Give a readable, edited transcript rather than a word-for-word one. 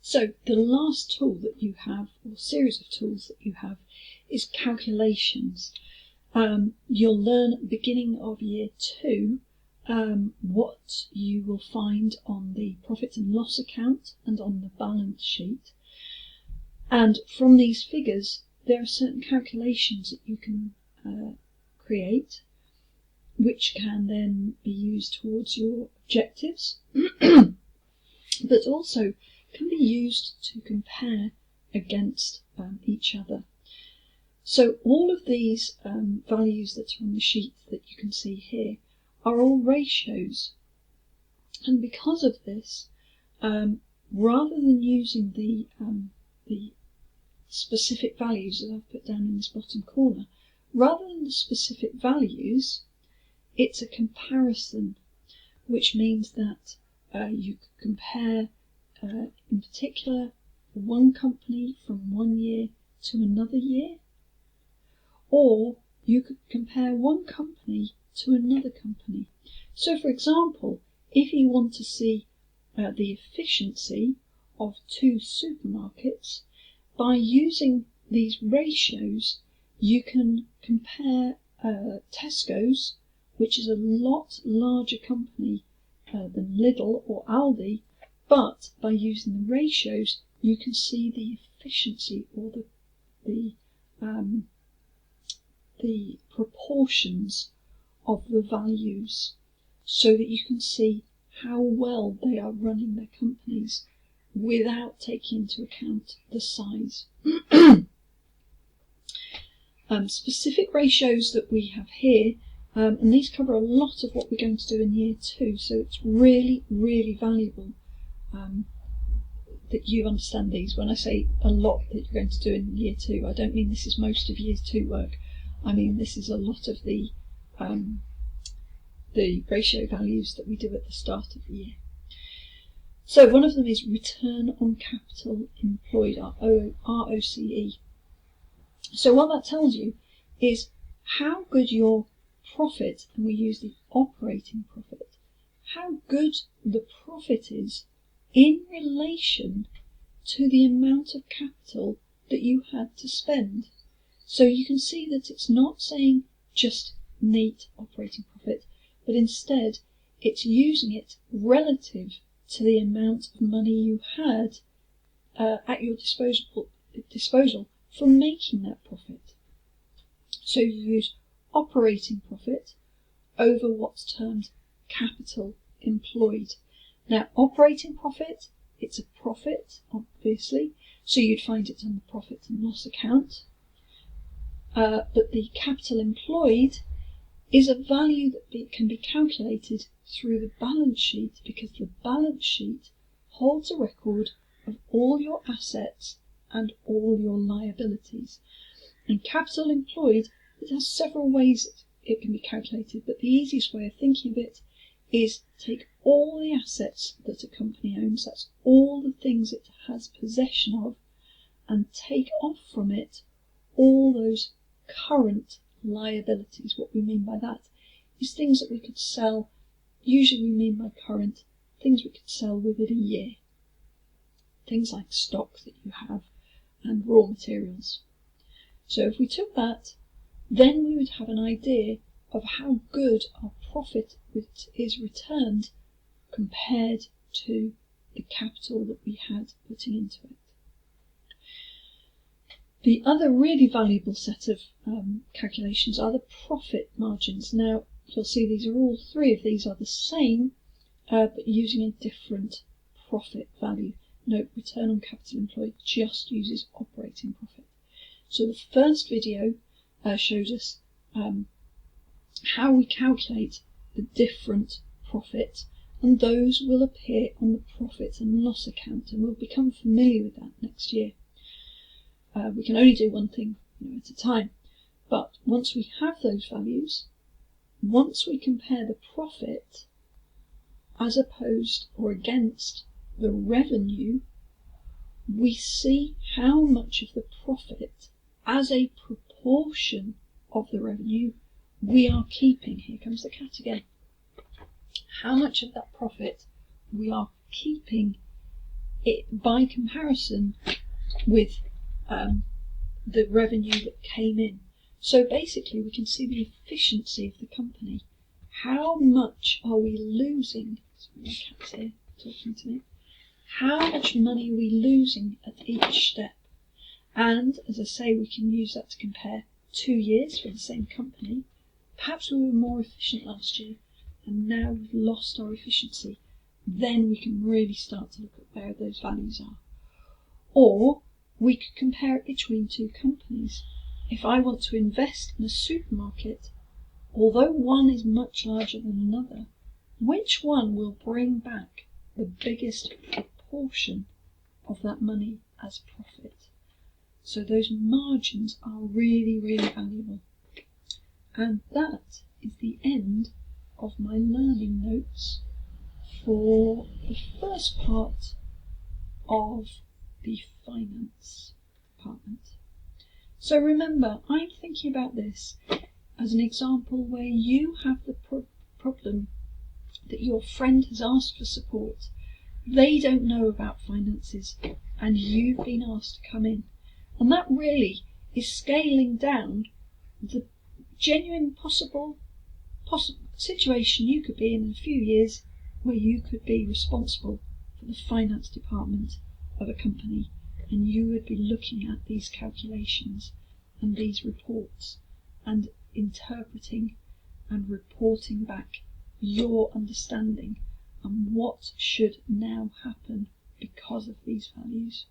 So the last tool that you have, or series of tools that you have, is calculations. You'll learn at the beginning of year 2 what you will find on the profit and loss account and on the balance sheet. And from these figures, there are certain calculations that you can create, which can then be used towards your objectives, but also can be used to compare against each other. So all of these values that are on the sheet that you can see here are all ratios. And because of this, rather than using the specific values that I've put down in this bottom corner, rather than the specific values, it's a comparison, which means that you could compare, in particular, one company from one year to another year, or you could compare one company to another company. So, for example, if you want to see the efficiency of 2 supermarkets, by using these ratios, you can compare Tesco's, which is a lot larger company than Lidl or Aldi, but by using the ratios, you can see the efficiency or the proportions of the values, so that you can see how well they are running their companies without taking into account the size. Specific ratios that we have here, and these cover a lot of what we're going to do in year 2, so it's really, really valuable that you understand these. When I say a lot that you're going to do in year 2, I don't mean this is most of year 2 work. I mean this is a lot of the ratio values that we do at the start of the year. So one of them is return on capital employed, ROCE. So what that tells you is how good your profit, and we use the operating profit, how good the profit is in relation to the amount of capital that you had to spend. So you can see that it's not saying just neat operating profit, but instead it's using it relative to the amount of money you had at your disposal for making that profit. So you use operating profit over what's termed capital employed. Now, operating profit, it's a profit, obviously, so you'd find it on the profit and loss account. But the capital employed is a value that can be calculated through the balance sheet, because the balance sheet holds a record of all your assets and all your liabilities. And capital employed, it has several ways it can be calculated, but the easiest way of thinking of it is take all the assets that a company owns, that's all the things it has possession of, and take off from it all those current liabilities. What we mean by that is things that we could sell. Usually we mean by current things we could sell within a year. Things like stock that you have and raw materials. So if we took that, then we would have an idea of how good our profit is returned compared to the capital that we had putting into it. The other really valuable set of calculations are the profit margins. Now, you'll see these are all 3 of these are the same, but using a different profit value. Note, return on capital employed just uses operating profit. So the first video shows us how we calculate the different profit, and those will appear on the profit and loss account, and we'll become familiar with that next year. We can only do one thing at a time, but once we have those values, once we compare the profit as opposed or against the revenue, we see how much of the profit as a proportion of the revenue we are keeping. Here comes the cat again. How much of that profit we are keeping by comparison with the revenue that came in. So basically we can see the efficiency of the company. How much are we losing? My cat's here talking to me. How much money are we losing at each step? And as I say, we can use that to compare 2 years for the same company. Perhaps we were more efficient last year and now we've lost our efficiency. Then we can really start to look at where those values are. Or we could compare it between 2 companies. If I want to invest in a supermarket, although one is much larger than another, which one will bring back the biggest proportion of that money as profit? So those margins are really, really valuable. And that is the end of my learning notes for the first part of the finance department. So remember, I'm thinking about this as an example where you have the problem that your friend has asked for support. They don't know about finances and you've been asked to come in. And that really is scaling down the genuine possible situation you could be in a few years where you could be responsible for the finance department of a company, and you would be looking at these calculations and these reports and interpreting and reporting back your understanding and what should now happen because of these values.